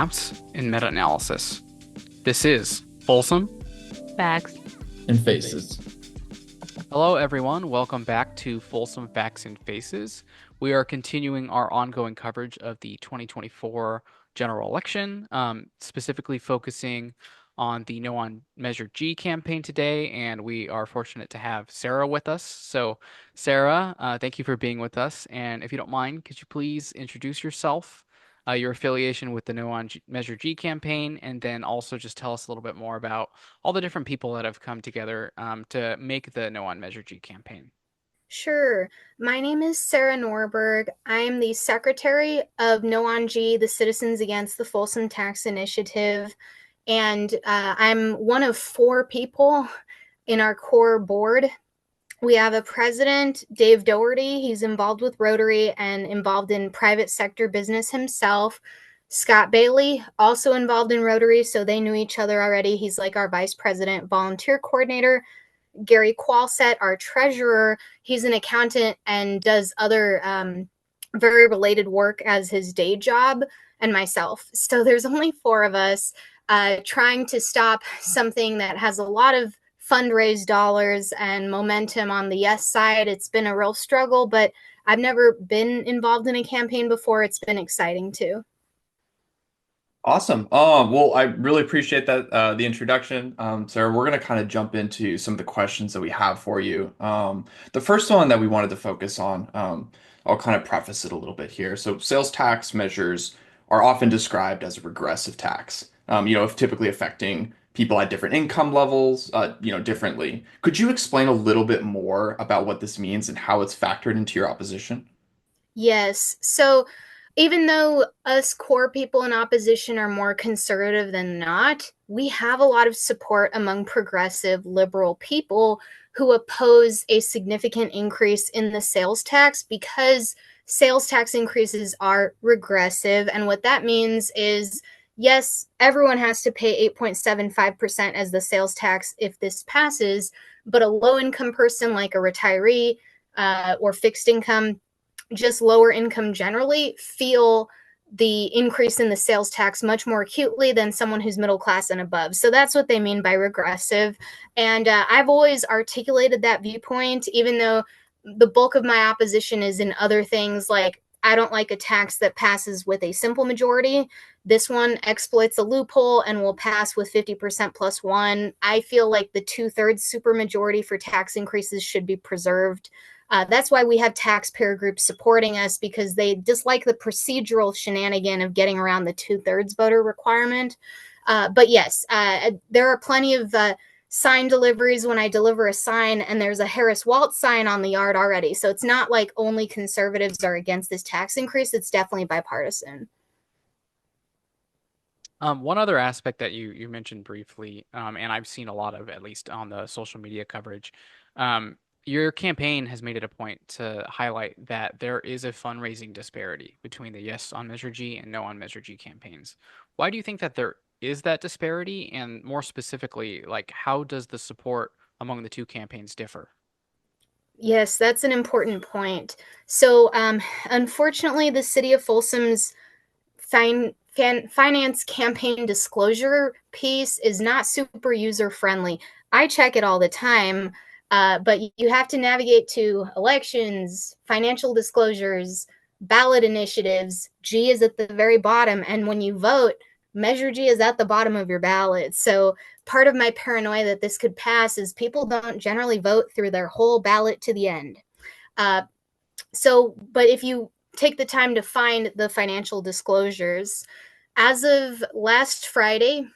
gaps in meta-analysis. This is Folsom. Facts. And faces. Hello, everyone. Welcome back to Folsom Facts and Faces. We are continuing our ongoing coverage of the 2024 general election, specifically focusing on the No on Measure G campaign today, and we are fortunate to have Sarah with us. So, Sarah, thank you for being with us. And if you don't mind, could you please introduce yourself, your affiliation with the No on Measure G campaign, and then also just tell us a little bit more about all the different people that have come together to make the No on Measure G campaign. Sure. My name is Sarah Norberg. I am the secretary of No on G, the Citizens Against the Folsom Tax Initiative. And I'm one of 4 people in our core board. We have a president, Dave Doherty. He's involved with Rotary and involved in private sector business himself. Scott Bailey, also involved in Rotary, so they knew each other already. He's like our vice president, volunteer coordinator. Gary Qualset, our treasurer. He's an accountant and does other very related work as his day job, and myself. So there's only 4 of us trying to stop something that has a lot of fundraised dollars and momentum on the yes side. It's been a real struggle, but I've never been involved in a campaign before. It's been exciting too. Awesome. Well, I really appreciate that the introduction. Sarah, we're going to kind of jump into some of the questions that we have for you. The first one that we wanted to focus on, I'll kind of preface it a little bit here. So sales tax measures are often described as a regressive tax, typically affecting people at different income levels, differently. Could you explain a little bit more about what this means and how it's factored into your opposition? Yes. So even though us core people in opposition are more conservative than not, we have a lot of support among progressive liberal people who oppose a significant increase in the sales tax because sales tax increases are regressive. And what that means is, yes, everyone has to pay 8.75% as the sales tax if this passes, but a low-income person like a retiree or fixed income, just lower income generally, feel the increase in the sales tax much more acutely than someone who's middle class and above. So that's what they mean by regressive. And I've always articulated that viewpoint, even though the bulk of my opposition is in other things, like I don't like a tax that passes with a simple majority. This one exploits a loophole and will pass with 50% plus 1. I feel like the 2/3 supermajority for tax increases should be preserved. That's why we have taxpayer groups supporting us, because they dislike the procedural shenanigan of getting around the 2/3 voter requirement. But yes, there are plenty of sign deliveries when I deliver a sign, and there's a Harris Waltz sign on the yard already. So it's not like only conservatives are against this tax increase. It's definitely bipartisan. One other aspect that you mentioned briefly, and I've seen a lot of, at least on the social media coverage, your campaign has made it a point to highlight that there is a fundraising disparity between the Yes on Measure G and No on Measure G campaigns. Why do you think that there is that disparity? And more specifically, like, how does the support among the two campaigns differ? Yes, that's an important point. So, unfortunately, the city of Folsom's finance campaign disclosure piece is not super user friendly. I check it all the time, but you have to navigate to elections, financial disclosures, ballot initiatives. G is at the very bottom, and when you vote, Measure G is at the bottom of your ballot. So part of my paranoia that this could pass is people don't generally vote through their whole ballot to the end. But if you take the time to find the financial disclosures, as of last Friday,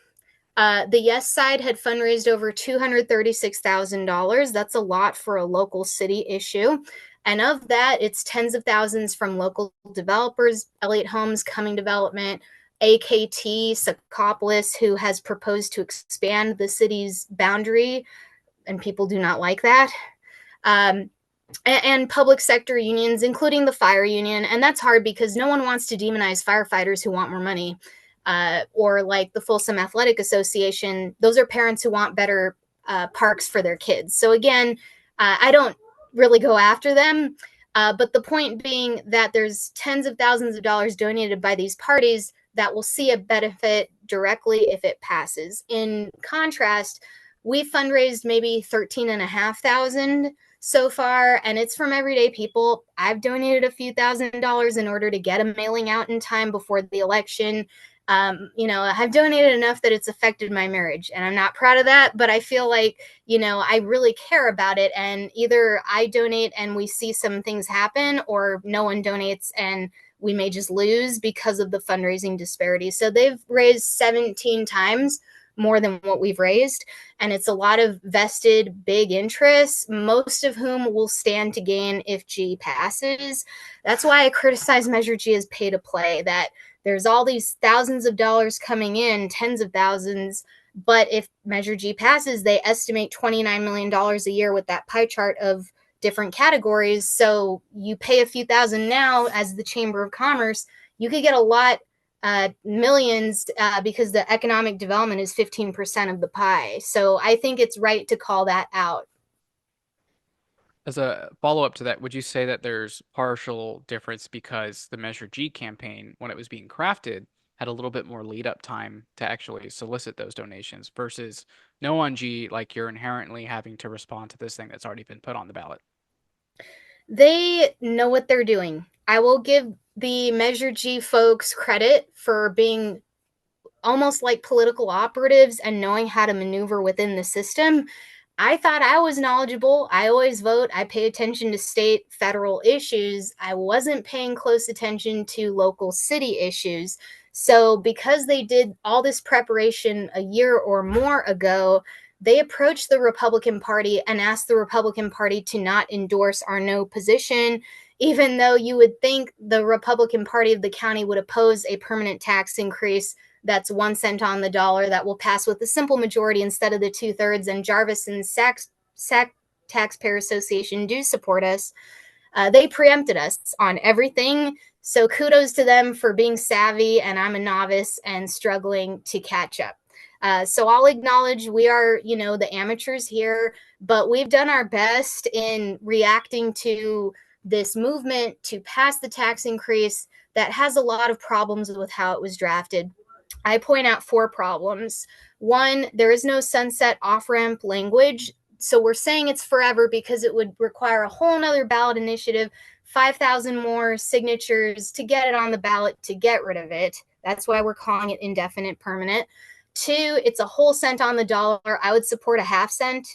the Yes side had fundraised over $236,000. That's a lot for a local city issue. And of that, it's tens of thousands from local developers, Elliott Homes, Coming Development, AKT, Secaucus, who has proposed to expand the city's boundary, and people do not like that. And public sector unions, including the fire union. And that's hard because no one wants to demonize firefighters who want more money. Or like the Folsom Athletic Association, those are parents who want better parks for their kids. So again, I don't really go after them. But the point being that there's tens of thousands of dollars donated by these parties that will see a benefit directly if it passes. In contrast, we fundraised maybe 13,500 so far, and it's from everyday people. I've donated a few $1,000s in order to get a mailing out in time before the election. I've donated enough that it's affected my marriage, and I'm not proud of that, but I feel like, I really care about it. And either I donate and we see some things happen, or no one donates and we may just lose because of the fundraising disparity. So they've raised 17 times more than what we've raised. And it's a lot of vested big interests, most of whom will stand to gain if G passes. That's why I criticize Measure G as pay to play, that there's all these thousands of dollars coming in, tens of thousands. But if Measure G passes, they estimate $29 million a year with that pie chart of different categories. So you pay a few thousand now as the Chamber of Commerce, you could get a lot, millions, because the economic development is 15% of the pie. So I think it's right to call that out. As a follow-up to that, would you say that there's partial difference because the Measure G campaign, when it was being crafted, had a little bit more lead-up time to actually solicit those donations versus No on G, like you're inherently having to respond to this thing that's already been put on the ballot? They know what they're doing. I will give the Measure G folks credit for being almost like political operatives and knowing how to maneuver within the system. I thought I was knowledgeable. I always vote. I pay attention to state, federal issues. I wasn't paying close attention to local city issues. So, because they did all this preparation a year or more ago, they approached the Republican Party and asked the Republican Party to not endorse our no position, even though you would think the Republican Party of the county would oppose a permanent tax increase that's 1 cent on the dollar that will pass with a simple majority instead of the 2/3. And Jarvis and Sac Taxpayer Association do support us. They preempted us on everything. So kudos to them for being savvy, and I'm a novice and struggling to catch up. So I'll acknowledge we are, the amateurs here, but we've done our best in reacting to this movement to pass the tax increase that has a lot of problems with how it was drafted. I point out 4 problems. One, there is no sunset off-ramp language. So we're saying it's forever because it would require a whole nother ballot initiative, 5,000 more signatures to get it on the ballot to get rid of it. That's why we're calling it indefinite permanent. 2, it's a whole cent on the dollar. I would support a half cent.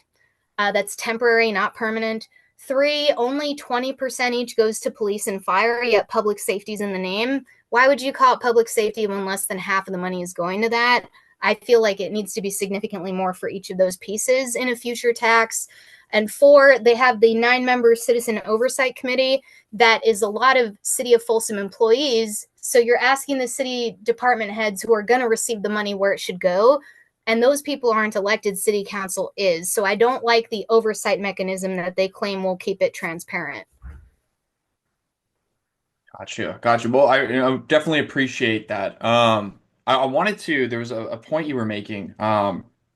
That's temporary, not permanent. 3, only 20% each goes to police and fire, yet public safety's in the name. Why would you call it public safety when less than half of the money is going to that? I feel like it needs to be significantly more for each of those pieces in a future tax. And 4, they have the 9-member Citizen Oversight Committee that is a lot of City of Folsom employees. So you're asking the city department heads who are going to receive the money where it should go. And those people aren't elected, city council is. So I don't like the oversight mechanism that they claim will keep it transparent. Gotcha. Gotcha. Well, definitely appreciate that. I wanted to, there was a point you were making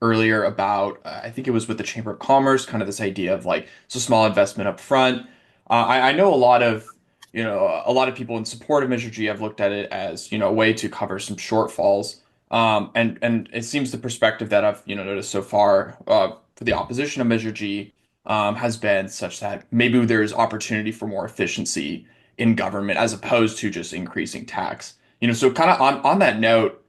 earlier about, I think it was with the Chamber of Commerce, kind of this idea of like, it's a small investment up front. I know a lot of people in support of Measure G have looked at it as, a way to cover some shortfalls. And it seems the perspective that I've, noticed so far, for the opposition of Measure G, has been such that maybe there's opportunity for more efficiency in government as opposed to just increasing tax. So kind of on that note,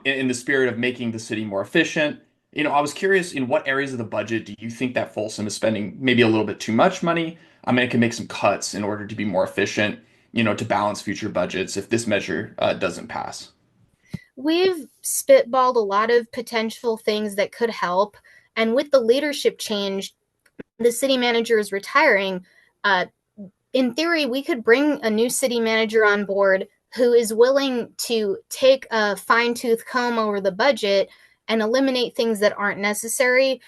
in the spirit of making the city more efficient, I was curious, in what areas of the budget do you think that Folsom is spending maybe a little bit too much money? I mean, it can make some cuts in order to be more efficient, to balance future budgets if this measure doesn't pass. We've spitballed a lot of potential things that could help. And with the leadership change, the city manager is retiring. In theory, we could bring a new city manager on board who is willing to take a fine-tooth comb over the budget and eliminate things that aren't necessary.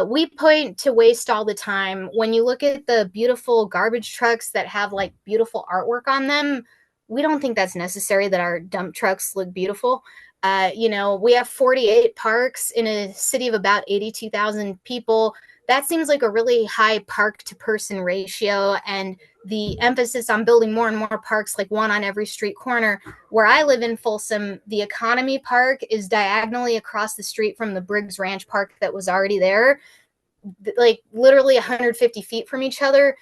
We point to waste all the time. When you look at the beautiful garbage trucks that have like beautiful artwork on them, we don't think that's necessary that our dump trucks look beautiful. We have 48 parks in a city of about 82,000 people. That seems like a really high park to person ratio. And the emphasis on building more and more parks, like one on every street corner. Where I live in Folsom, the Economy Park is diagonally across the street from the Briggs Ranch Park that was already there, like literally 150 feet from each other.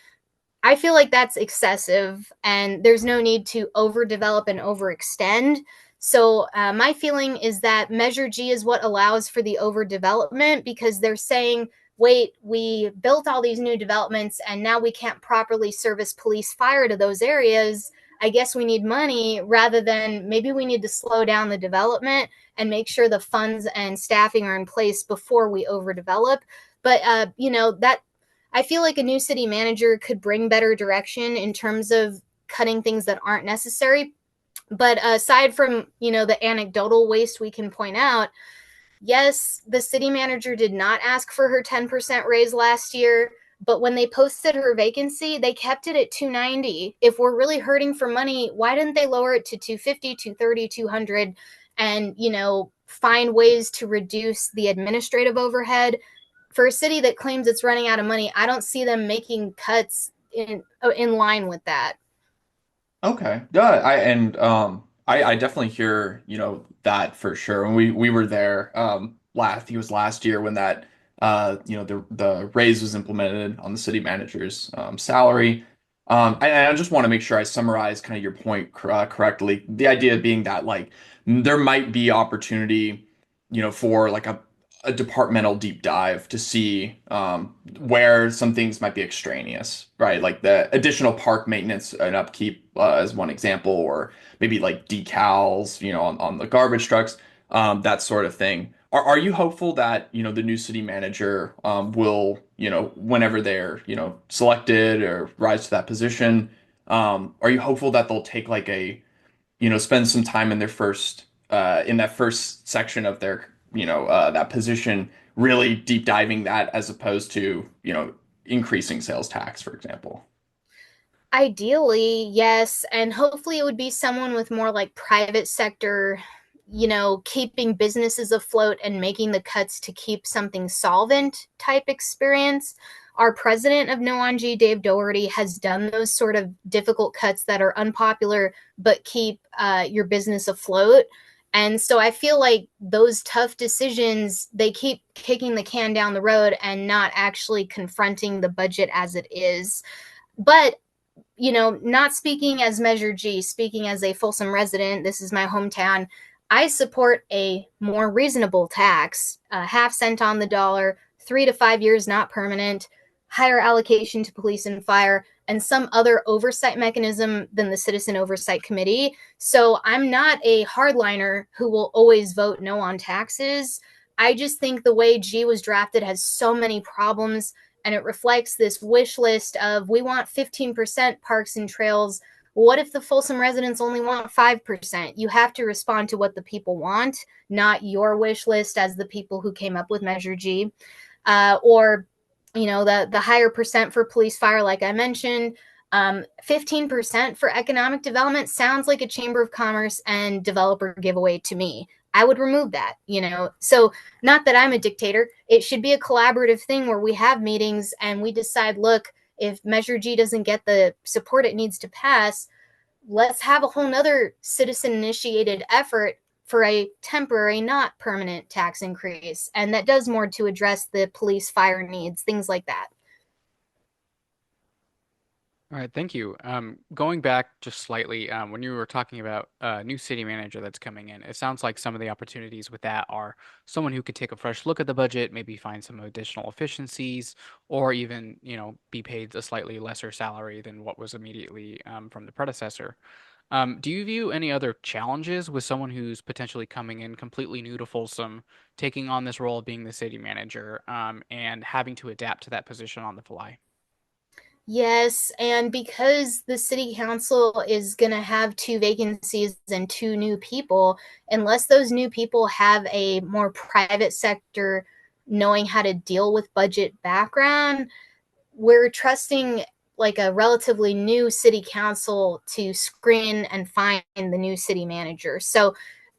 I feel like that's excessive, and there's no need to overdevelop and overextend. So, my feeling is that Measure G is what allows for the overdevelopment, because they're saying, wait, we built all these new developments and now we can't properly service police fire to those areas. I guess we need money, rather than maybe we need to slow down the development and make sure the funds and staffing are in place before we overdevelop. But, that I feel like a new city manager could bring better direction in terms of cutting things that aren't necessary. But aside from, the anecdotal waste we can point out, yes, the city manager did not ask for her 10% raise last year, but when they posted her vacancy, they kept it at 290. If we're really hurting for money, why didn't they lower it to 250, 230, 200 and, find ways to reduce the administrative overhead? For a city that claims it's running out of money, I don't see them making cuts in line with that. Okay. Yeah, I definitely hear, that for sure. And we were there last I think it was last year when that the raise was implemented on the city manager's salary. And I just want to make sure I summarize kind of your point correctly. The idea being that like there might be opportunity, for like a departmental deep dive to see where some things might be extraneous, right? Like the additional park maintenance and upkeep as one example, or maybe like decals, on the garbage trucks, that sort of thing. Are you hopeful that, the new city manager will, whenever they're, selected or rise to that position, are you hopeful that they'll take like spend some time in their in that first section of their, that position, really deep diving that as opposed to, increasing sales tax, for example? Ideally, yes. And hopefully it would be someone with more like private sector, keeping businesses afloat and making the cuts to keep something solvent type experience. Our president of No on G, Dave Doherty, has done those sort of difficult cuts that are unpopular but keep your business afloat. And so I feel like those tough decisions, they keep kicking the can down the road and not actually confronting the budget as it is. But not speaking as Measure G, speaking as a Folsom resident, this is my hometown. I support a more reasonable tax, a half cent on the dollar, 3 to 5 years, not permanent, higher allocation to police and fire, and some other oversight mechanism than the Citizen Oversight Committee. So I'm not a hardliner who will always vote no on taxes. I just think the way G was drafted has so many problems, and it reflects this wish list of we want 15% parks and trails. What if the Folsom residents only want 5%? You have to respond to what the people want, not your wish list as the people who came up with Measure G. Or, the higher percent for police fire, like I mentioned. 15% for economic development sounds like a Chamber of Commerce and developer giveaway to me. I would remove that. So not that I'm a dictator. It should be a collaborative thing where we have meetings and we decide, look, if Measure G doesn't get the support it needs to pass, let's have a whole nother citizen initiated effort for a temporary, not permanent tax increase. And that does more to address the police fire needs, things like that. All right, thank you. Going back just slightly, when you were talking about a new city manager that's coming in, it sounds like some of the opportunities with that are someone who could take a fresh look at the budget, maybe find some additional efficiencies, or even, be paid a slightly lesser salary than what was immediately from the predecessor. Do you view any other challenges with someone who's potentially coming in completely new to Folsom, taking on this role of being the city manager, and having to adapt to that position on the fly? Yes, and because the city council is going to have two vacancies and two new people, unless those new people have a more private sector knowing how to deal with budget background, we're trusting like a relatively new city council to screen and find the new city manager. So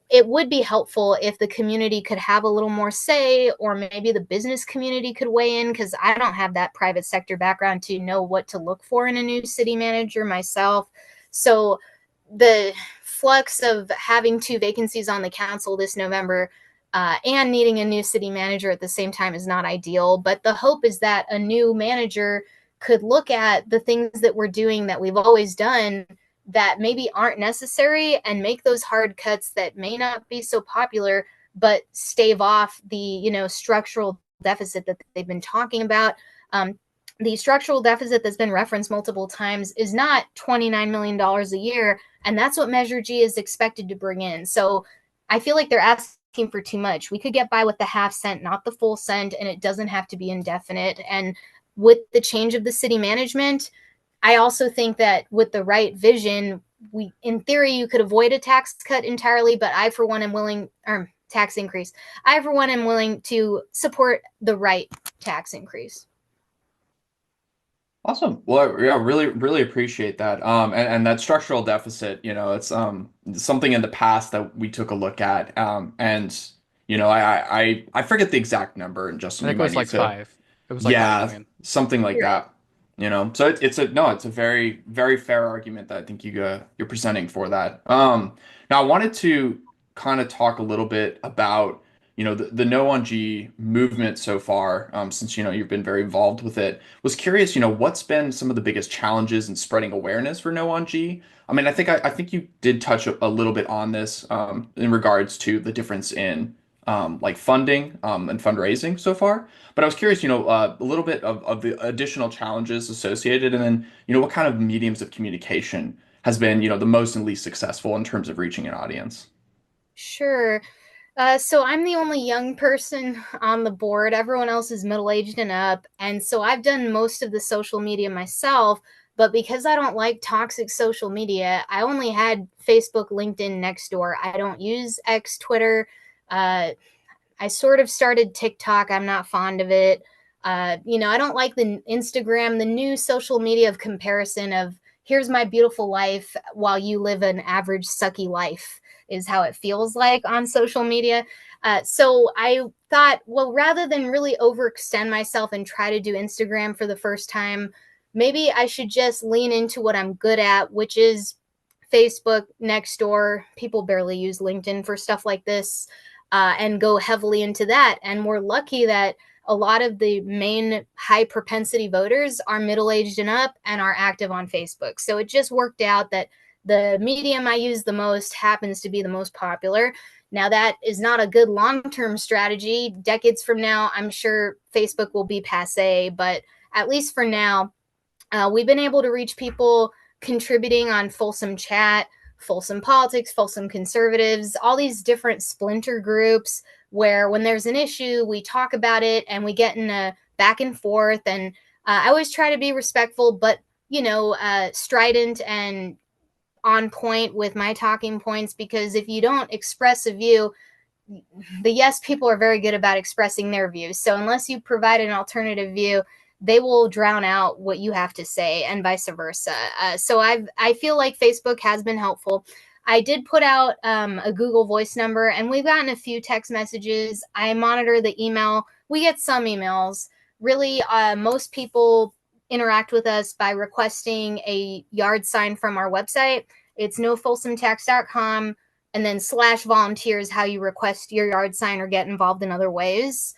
it would be helpful if the community could have a little more say, or maybe the business community could weigh in, because I don't have that private sector background to know what to look for in a new city manager myself. So the flux of having two vacancies on the council this November and needing a new city manager at the same time is not ideal. But the hope is that a new manager could look at the things that we're doing that we've always done that maybe aren't necessary and make those hard cuts that may not be so popular, but stave off the, structural deficit that they've been talking about. The structural deficit that's been referenced multiple times is not $29 million a year, and that's what Measure G is expected to bring in. So I feel like they're asking for too much. We could get by with the half cent, not the full cent, and it doesn't have to be indefinite. And with the change of the city management, I also think that with the right vision, in theory, you could avoid a tax cut entirely, but I, for one, am willing, or tax increase. I, for one, am willing to support the right tax increase. Awesome. Well, yeah, really appreciate that. And that structural deficit, it's something in the past that we took a look at. And I forget the exact number, and I Justin, you think it might was need like to. five. It was like 5 Yeah, million. something like Right. that. So it's a no, it's a very fair argument that I think you're presenting for that. Now I wanted to kind of talk a little bit about the No on G movement so far, since you've been very involved with it. Was curious, what's been some of the biggest challenges in spreading awareness for No on G? I mean, I think you did touch a little bit on this in regards to the difference in like funding and fundraising so far. But I was curious, a little bit of the additional challenges associated, and then, what kind of mediums of communication has been, the most and least successful in terms of reaching an audience. Sure. So I'm the only young person on the board. Everyone else is middle-aged and up. And so I've done most of the social media myself. But because I don't like toxic social media, I only had Facebook, LinkedIn, Nextdoor. I don't use X, Twitter. Uh, I sort of started TikTok. I'm not fond of it. I don't like the Instagram, the new social media of comparison of here's my beautiful life while you live an average sucky life is how it feels like on social media. So I thought, well, rather than really overextend myself and try to do Instagram for the first time, maybe I should just lean into what I'm good at, which is Facebook, Nextdoor. People barely use LinkedIn for stuff like this, and go heavily into that. And we're lucky that a lot of the main high propensity voters are middle aged and up and are active on Facebook. So it just worked out that the medium I use the most happens to be the most popular. Now, that is not a good long term strategy. Decades from now, I'm sure Facebook will be passe, but at least for now, we've been able to reach people contributing on Folsom Chat, Folsom Politics, Folsom Conservatives, all these different splinter groups where when there's an issue, we talk about it and we get in a back and forth. And I always try to be respectful, but, strident and on point with my talking points, because if you don't express a view, the yes people are very good about expressing their views. So unless you provide an alternative view, they will drown out what you have to say, and vice versa. So I feel like Facebook has been helpful. I did put out a Google Voice number, and we've gotten a few text messages. I monitor the email. We get some emails. Really, most people interact with us by requesting a yard sign from our website. It's nofolsomtax.com, and then /volunteers, how you request your yard sign or get involved in other ways.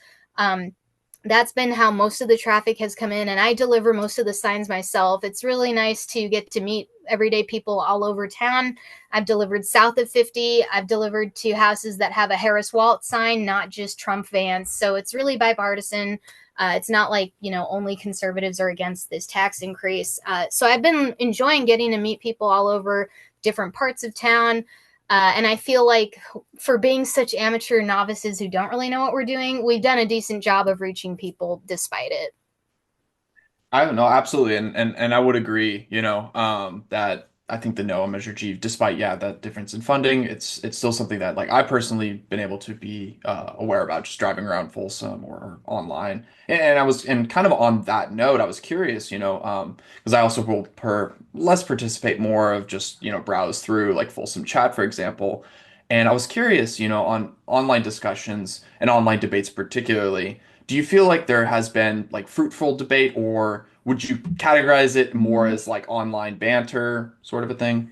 That's been how most of the traffic has come in, and I deliver most of the signs myself. It's really nice to get to meet everyday people all over town. I've delivered south of 50. I've delivered to houses that have a Harris Walt sign, not just Trump Vance. So it's really bipartisan. It's not like, only conservatives are against this tax increase. So I've been enjoying getting to meet people all over different parts of town. And I feel like for being such amateur novices who don't really know what we're doing, we've done a decent job of reaching people despite it. I don't know, absolutely, and I would agree, that I think the NOAA Measure G, despite that difference in funding, it's still something that like I personally been able to be aware about just driving around Folsom or online. And kind of on that note, I was curious, because I also will less participate more of just browse through like Folsom Chat, for example. And I was curious, on online discussions and online debates particularly, do you feel like there has been like fruitful debate, or would you categorize it more as like online banter sort of a thing?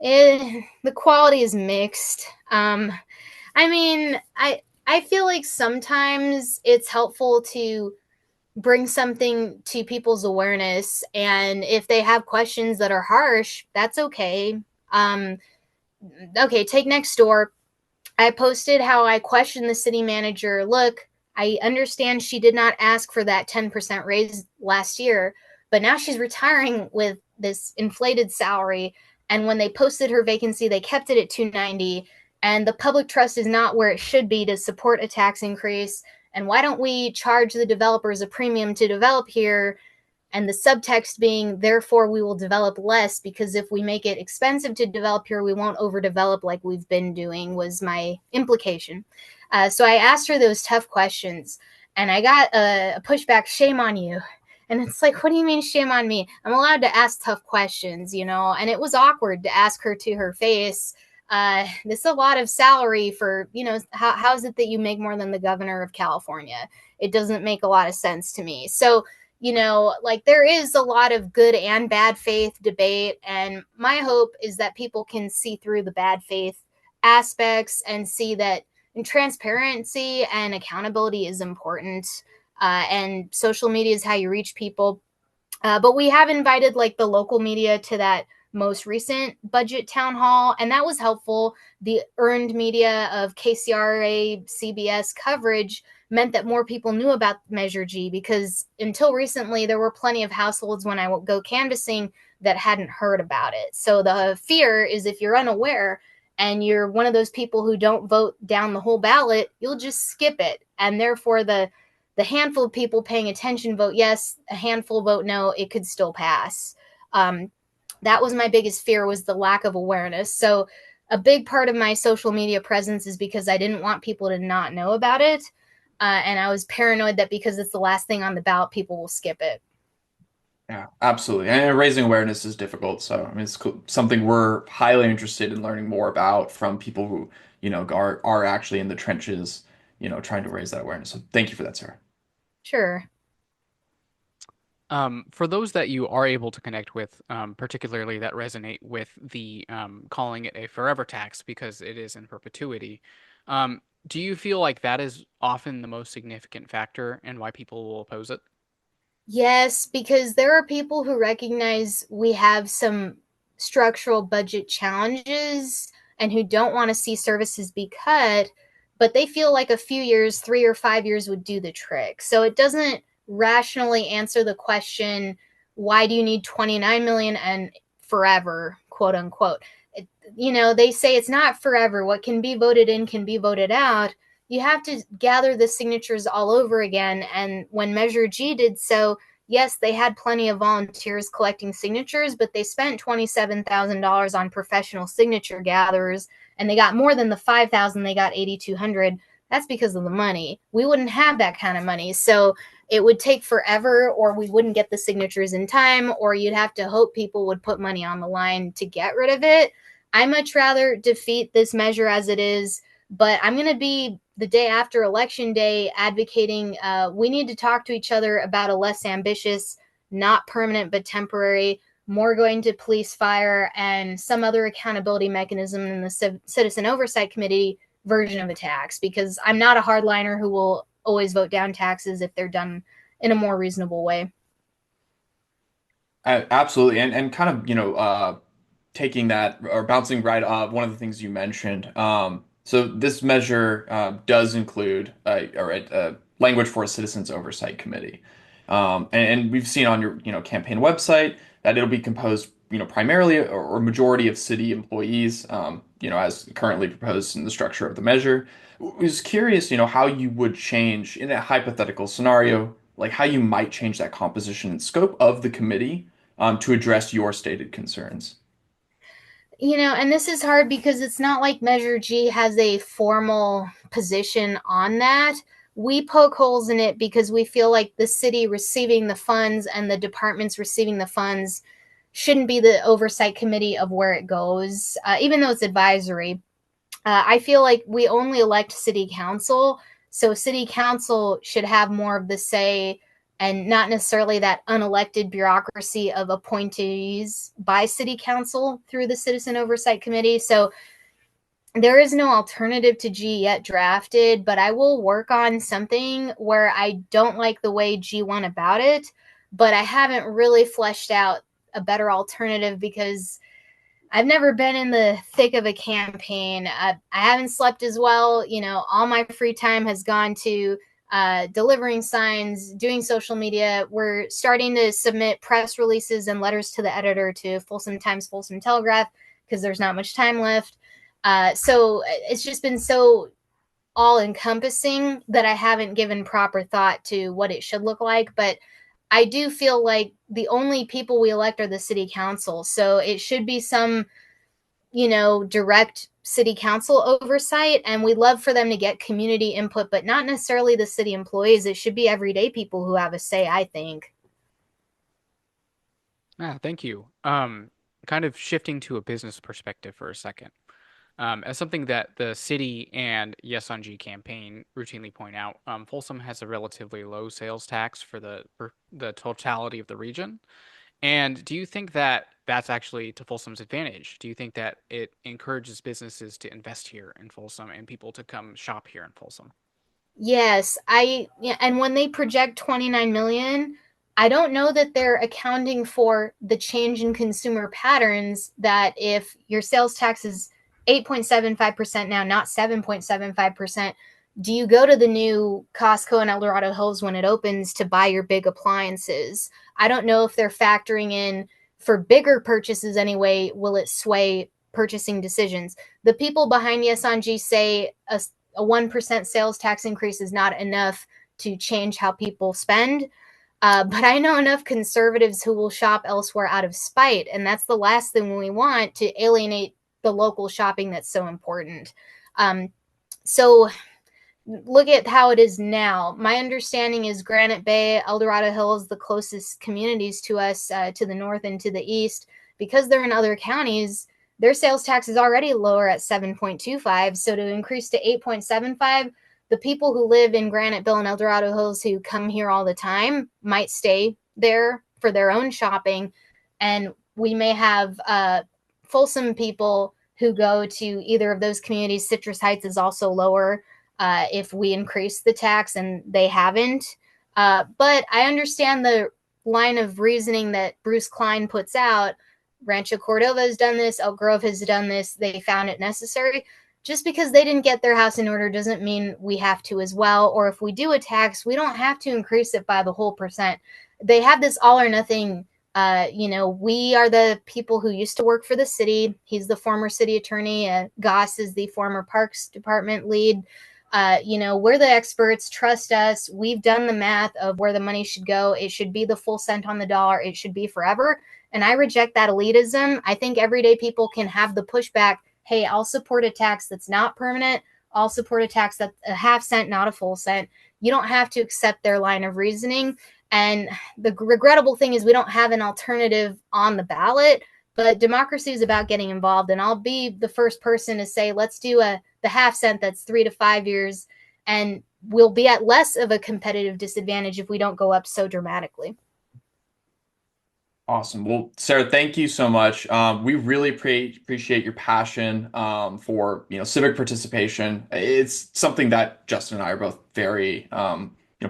The quality is mixed. I mean, I feel like sometimes it's helpful to bring something to people's awareness, and if they have questions that are harsh, that's okay. Um, okay, take next door. I posted how I questioned the city manager. Look, I understand she did not ask for that 10% raise last year, but now she's retiring with this inflated salary. And when they posted her vacancy, they kept it at 290. And the public trust is not where it should be to support a tax increase. And why don't we charge the developers a premium to develop here, and the subtext being, therefore, we will develop less because if we make it expensive to develop here, we won't overdevelop like we've been doing, was my implication. So I asked her those tough questions, and I got a pushback, shame on you. And it's like, what do you mean, shame on me? I'm allowed to ask tough questions, and it was awkward to ask her to her face. This is a lot of salary for, how is it that you make more than the governor of California? It doesn't make a lot of sense to me. So, like there is a lot of good and bad faith debate. And my hope is that people can see through the bad faith aspects and see that transparency and accountability is important. And social media is how you reach people. But we have invited like the local media to that most recent budget town hall, and that was helpful. The earned media of KCRA, CBS coverage meant that more people knew about Measure G, because until recently, there were plenty of households when I would go canvassing that hadn't heard about it. So the fear is if you're unaware and you're one of those people who don't vote down the whole ballot, you'll just skip it. And therefore, the handful of people paying attention vote yes, a handful vote no, it could still pass. That was my biggest fear, was the lack of awareness. So a big part of my social media presence is because I didn't want people to not know about it. And I was paranoid that because it's the last thing on the ballot, people will skip it. Yeah, absolutely. And raising awareness is difficult. So, I mean, something we're highly interested in learning more about from people who, are actually in the trenches, trying to raise that awareness. So thank you for that, Sarah. Sure. For those that you are able to connect with, particularly that resonate with the calling it a forever tax because it is in perpetuity, do you feel like that is often the most significant factor in why people will oppose it? Yes, because there are people who recognize we have some structural budget challenges and who don't want to see services be cut, but they feel like a few years, 3 or 5 years, would do the trick. So it doesn't rationally answer the question, why do you need 29 million and forever, quote unquote. They say it's not forever. What can be voted in can be voted out. You have to gather the signatures all over again. And when Measure G did so, yes, they had plenty of volunteers collecting signatures, but they spent $27,000 on professional signature gatherers, and they got more than the 5,000. They got 8,200. That's because of the money. We wouldn't have that kind of money. So it would take forever, or we wouldn't get the signatures in time, or you'd have to hope people would put money on the line to get rid of it. I much rather defeat this measure as it is, but I'm going to be the day after election day advocating we need to talk to each other about a less ambitious, not permanent but temporary, more going to police fire and some other accountability mechanism in the Citizen Oversight Committee version of a tax, because I'm not a hardliner who will always vote down taxes if they're done in a more reasonable way. Absolutely. And kind of, taking that or bouncing right off one of the things you mentioned. So this measure does include language for a citizens oversight committee. And we've seen on your, campaign website that it'll be composed, primarily or majority of city employees, as currently proposed in the structure of the measure. I was curious, how you would change in a hypothetical scenario, like how you might change that composition and scope of the committee to address your stated concerns. And this is hard because it's not like Measure G has a formal position on that. We poke holes in it because we feel like the city receiving the funds and the departments receiving the funds shouldn't be the oversight committee of where it goes, even though it's advisory. I feel like we only elect city council, so city council should have more of the say and not necessarily that unelected bureaucracy of appointees by city council through the citizen oversight committee. So there is no alternative to G yet drafted, but I will work on something where I don't like the way G went about it, but I haven't really fleshed out a better alternative because I've never been in the thick of a campaign. I haven't slept as well. You know, all my free time has gone to delivering signs, doing social media. We're starting to submit press releases and letters to the editor to Folsom Times, Folsom Telegraph, because there's not much time left. So it's just been so all encompassing that I haven't given proper thought to what it should look like. But I do feel like the only people we elect are the city council. So it should be some, direct city council oversight. And we'd love for them to get community input, but not necessarily the city employees. It should be everyday people who have a say, I think. Yeah, thank you. Kind of shifting to a business perspective for a second. As something that the city and Yes on G campaign routinely point out, Folsom has a relatively low sales tax for the totality of the region. And do you think that that's actually to Folsom's advantage? Do you think that it encourages businesses to invest here in Folsom and people to come shop here in Folsom? Yes, yeah, and when they project 29 million, I don't know that they're accounting for the change in consumer patterns that if your sales tax is 8.75% now, not 7.75%, do you go to the new Costco in El Dorado Hills when it opens to buy your big appliances? I don't know if they're factoring in for bigger purchases anyway, will it sway purchasing decisions? The people behind Yes on G say a 1% sales tax increase is not enough to change how people spend. But I know enough conservatives who will shop elsewhere out of spite, and that's the last thing we want, to alienate the local shopping that's so important. So look at how it is now. My understanding is Granite Bay, El Dorado Hills, the closest communities to us, to the north and to the east, because they're in other counties, their sales tax is already lower at 7.25. So to increase to 8.75, the people who live in Granite Bill and El Dorado Hills who come here all the time might stay there for their own shopping. And we may have Folsom people who go to either of those communities. Citrus Heights is also lower if we increase the tax, and they haven't. But I understand the line of reasoning that Bruce Klein puts out. Rancho Cordova has done this. Elk Grove has done this. They found it necessary. Just because they didn't get their house in order doesn't mean we have to as well. Or if we do a tax, we don't have to increase it by the whole percent. They have this all or nothing. We are the people who used to work for the city. He's the former city attorney. Goss is the former Parks Department lead. We're the experts. Trust us. We've done the math of where the money should go. It should be the full cent on the dollar. It should be forever. And I reject that elitism. I think everyday people can have the pushback. Hey, I'll support a tax that's not permanent. I'll support a tax that's a half cent, not a full cent. You don't have to accept their line of reasoning. And the regrettable thing is we don't have an alternative on the ballot, but democracy is about getting involved. And I'll be the first person to say, let's do the half cent that's 3 to 5 years, and we'll be at less of a competitive disadvantage if we don't go up so dramatically. Awesome. Well, Sarah, thank you so much. We really appreciate your passion for civic participation. It's something that Justin and I are both very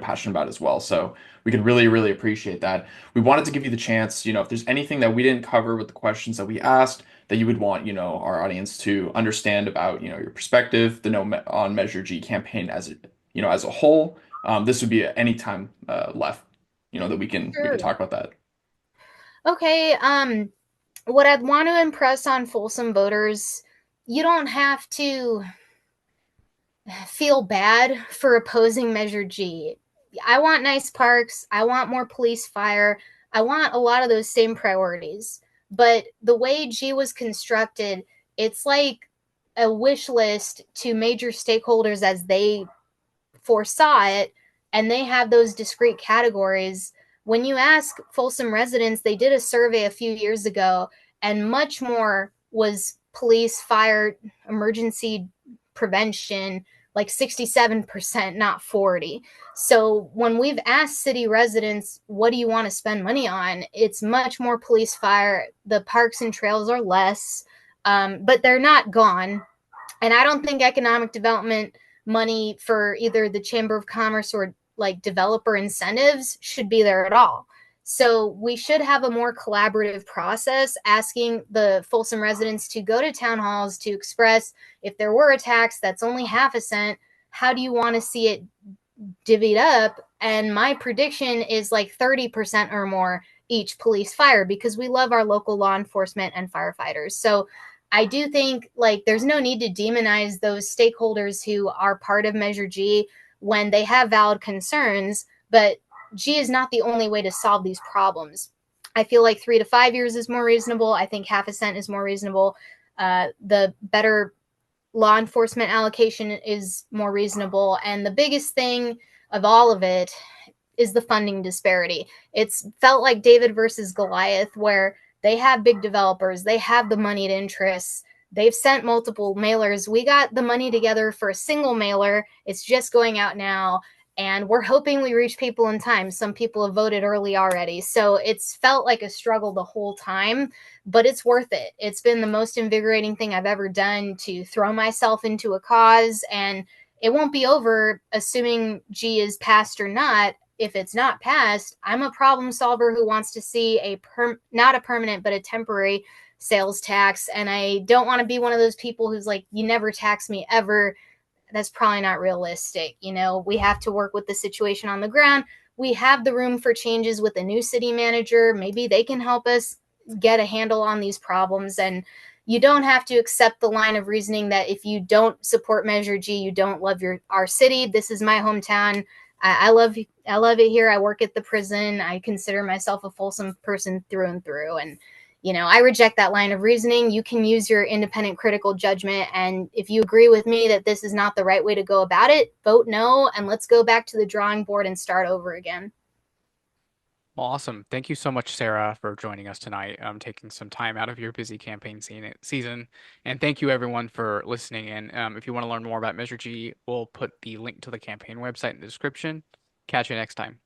passionate about as well. So we can really appreciate that. We wanted to give you the chance, if there's anything that we didn't cover with the questions that we asked that you would want, our audience to understand about, your perspective, the No on Measure G campaign as a whole. This would be any time left, that we can Sure. talk about that. Okay. What I'd want to impress on Folsom voters, you don't have to feel bad for opposing Measure G. I want nice parks. I want more police fire. I want a lot of those same priorities. But the way G was constructed, it's like a wish list to major stakeholders as they foresaw it, and they have those discrete categories. When you ask Folsom residents, they did a survey a few years ago, and much more was police, fire, emergency prevention, like 67%, not 40. So when we've asked city residents, what do you want to spend money on? It's much more police fire. The parks and trails are less, but they're not gone. And I don't think economic development money for either the Chamber of Commerce or like developer incentives should be there at all. So we should have a more collaborative process, asking the Folsom residents to go to town halls to express, if there were a tax that's only half a cent, how do you want to see it divvied up? And my prediction is like 30% or more each police fire, because we love our local law enforcement and firefighters. So I do think like there's no need to demonize those stakeholders who are part of Measure G when they have valid concerns, but G is not the only way to solve these problems. I feel like 3 to 5 years is more reasonable. I think half a cent is more reasonable. The better law enforcement allocation is more reasonable. And the biggest thing of all of it is the funding disparity. It's felt like David versus Goliath, where they have big developers, they have the moneyed interests, they've sent multiple mailers. We got the money together for a single mailer. It's just going out now. And we're hoping we reach people in time. Some people have voted early already. So it's felt like a struggle the whole time, but it's worth it. It's been the most invigorating thing I've ever done to throw myself into a cause. And it won't be over, assuming G is passed or not. If it's not passed, I'm a problem solver who wants to see not a permanent, but a temporary sales tax. And I don't want to be one of those people who's like, you never tax me ever. That's probably not realistic. You know, we have to work with the situation on the ground. We have the room for changes with a new city manager. Maybe they can help us get a handle on these problems. And you don't have to accept the line of reasoning that if you don't support Measure G, you don't love our city. This is my hometown. I love it here. I work at the prison. I consider myself a Folsom person through and through. And I reject that line of reasoning. You can use your independent critical judgment. And if you agree with me that this is not the right way to go about it, vote no, and let's go back to the drawing board and start over again. Well, awesome. Thank you so much, Sarah, for joining us tonight, taking some time out of your busy campaign season. And thank you, everyone, for listening. And if you want to learn more about Measure G, we'll put the link to the campaign website in the description. Catch you next time.